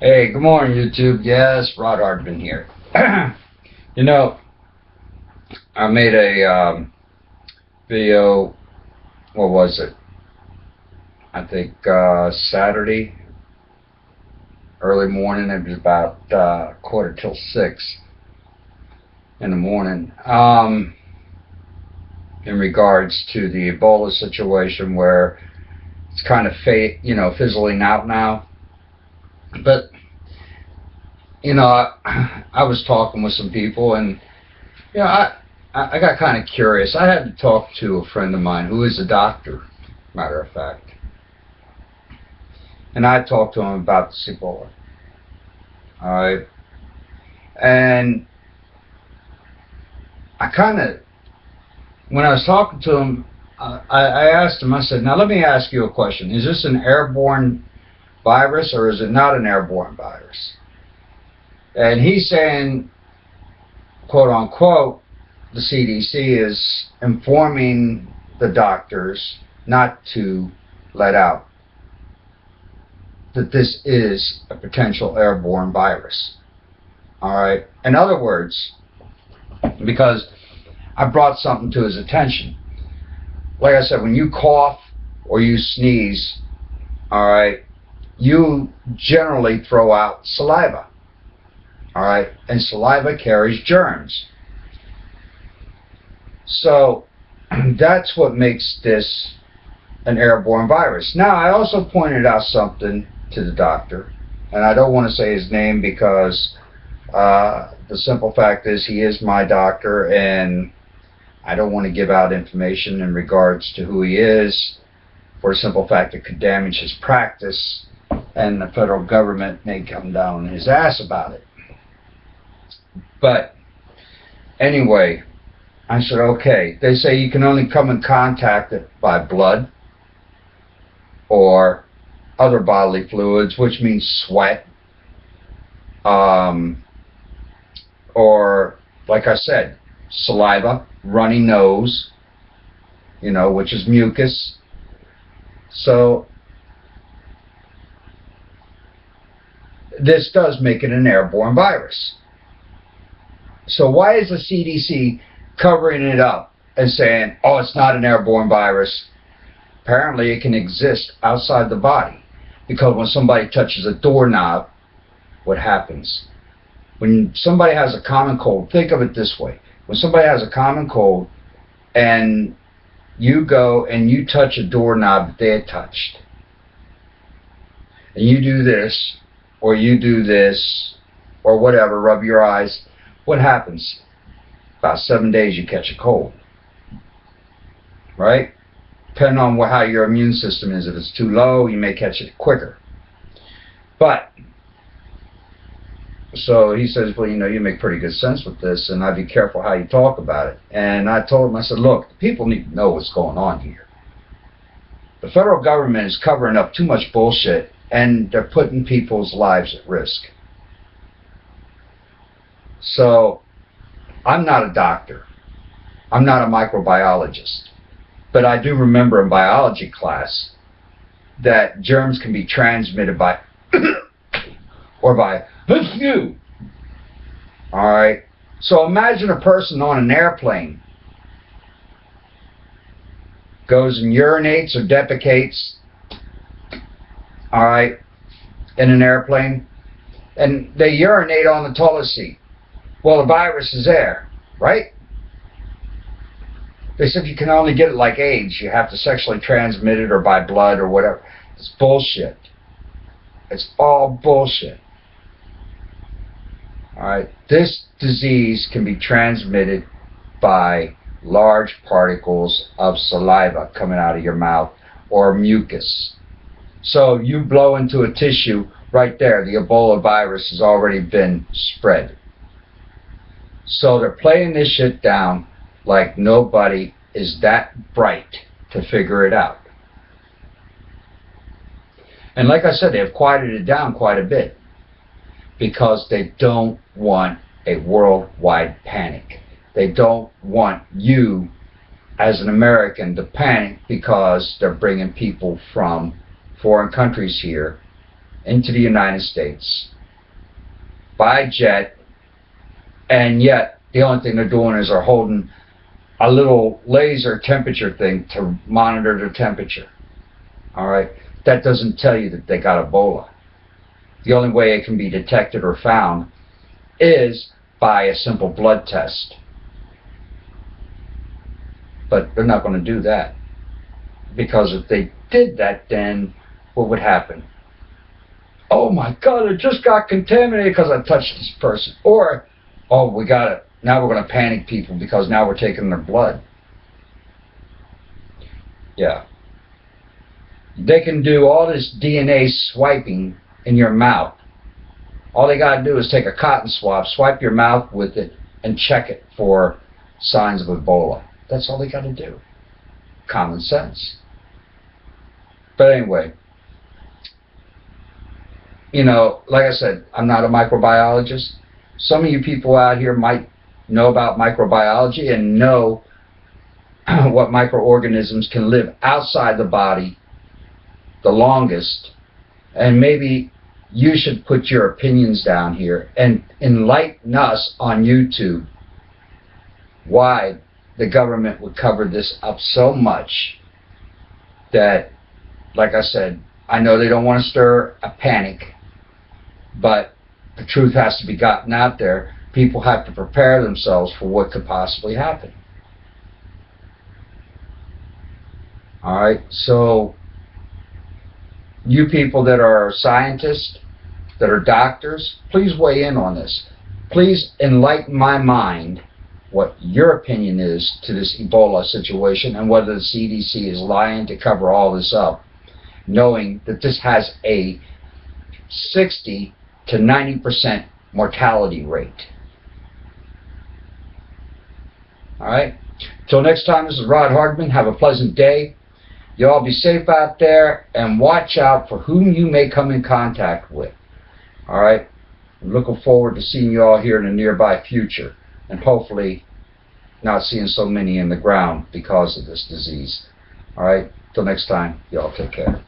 Hey, good morning, YouTube. Yes, Rod Hardman here. You know, I made a video, what was it? I think Saturday, early morning. It was about 5:45 in the morning. In regards to the Ebola situation where it's kind of fizzling out now. But I was talking with some people, and I got kind of curious. I had to talk to a friend of mine who is a doctor, matter of fact, and I talked to him about this Ebola. All right, and when I was talking to him, I asked him. I said, "Now let me ask you a question. Is this an airborne virus or is it not an airborne virus?" And he's saying, quote unquote, the CDC is informing the doctors not to let out that this is a potential airborne virus. All right. In other words, because I brought something to his attention. Like I said, when you cough or you sneeze, all right, you generally throw out saliva. All right, and saliva carries germs. So that's what makes this an airborne virus. Now, I also pointed out something to the doctor, and I don't want to say his name because the simple fact is he is my doctor, and I don't want to give out information in regards to who he is for the simple fact it could damage his practice, and the federal government may come down on his ass about it. But anyway, I said, okay, they say you can only come in contact it by blood or other bodily fluids, which means sweat, or, like I said, saliva, runny nose, which is mucus. So this does make it an airborne virus. So why is the CDC covering it up and saying, oh, it's not an airborne virus? Apparently it can exist outside the body, because when somebody touches a doorknob, what happens? When somebody has a common cold, think of it this way. When somebody has a common cold and you go and you touch a doorknob that they had touched, and you do this, or you do this, or whatever, rub your eyes, what happens? About 7 days you catch a cold, right? Depending on how your immune system is. If it's too low, you may catch it quicker. But, so he says, well, you make pretty good sense with this, and I'd be careful how you talk about it. And I told him, I said, look, people need to know what's going on here. The federal government is covering up too much bullshit, and they're putting people's lives at risk. So, I'm not a doctor. I'm not a microbiologist. But I do remember in biology class that germs can be transmitted by or by you. All right. So imagine a person on an airplane goes and urinates or defecates, all right, in an airplane, and they urinate on the toilet seat. Well, the virus is there, right? They said you can only get it like AIDS. You have to sexually transmit it or by blood or whatever. It's bullshit. It's all bullshit. All right. This disease can be transmitted by large particles of saliva coming out of your mouth or mucus. So you blow into a tissue right there, the Ebola virus has already been spread. So they're playing this shit down like nobody is that bright to figure it out. And like I said, they've quieted it down quite a bit because they don't want a worldwide panic. They don't want you as an American to panic because they're bringing people from foreign countries here into the United States by jet, and yet the only thing they're doing is they're holding a little laser temperature thing to monitor the temperature. All right, that doesn't tell you that they got Ebola. The only way it can be detected or found is by a simple blood test. But they're not going to do that, because if they did that, then what would happen? Oh my God, it just got contaminated because I touched this person. Or, oh, we got it. Now we're going to panic people because now we're taking their blood. Yeah. They can do all this DNA swiping in your mouth. All they got to do is take a cotton swab, swipe your mouth with it, and check it for signs of Ebola. That's all they got to do. Common sense. But anyway, you know, like I said, I'm not a microbiologist. Some of you people out here might know about microbiology and know what microorganisms can live outside the body the longest, and maybe you should put your opinions down here and enlighten us on YouTube why the government would cover this up so much that, like I said, I know they don't want to stir a panic, but the truth has to be gotten out there. People have to prepare themselves for what could possibly happen. All right, so you people that are scientists, that are doctors, please weigh in on this. Please enlighten my mind what your opinion is to this Ebola situation and whether the CDC is lying to cover all this up, knowing that this has a 60 to 90% mortality rate. All right? Till next time, this is Rod Hardman. Have a pleasant day. You all be safe out there and watch out for whom you may come in contact with. All right? I'm looking forward to seeing you all here in the nearby future, and hopefully not seeing so many in the ground because of this disease. All right? Till next time, you all take care.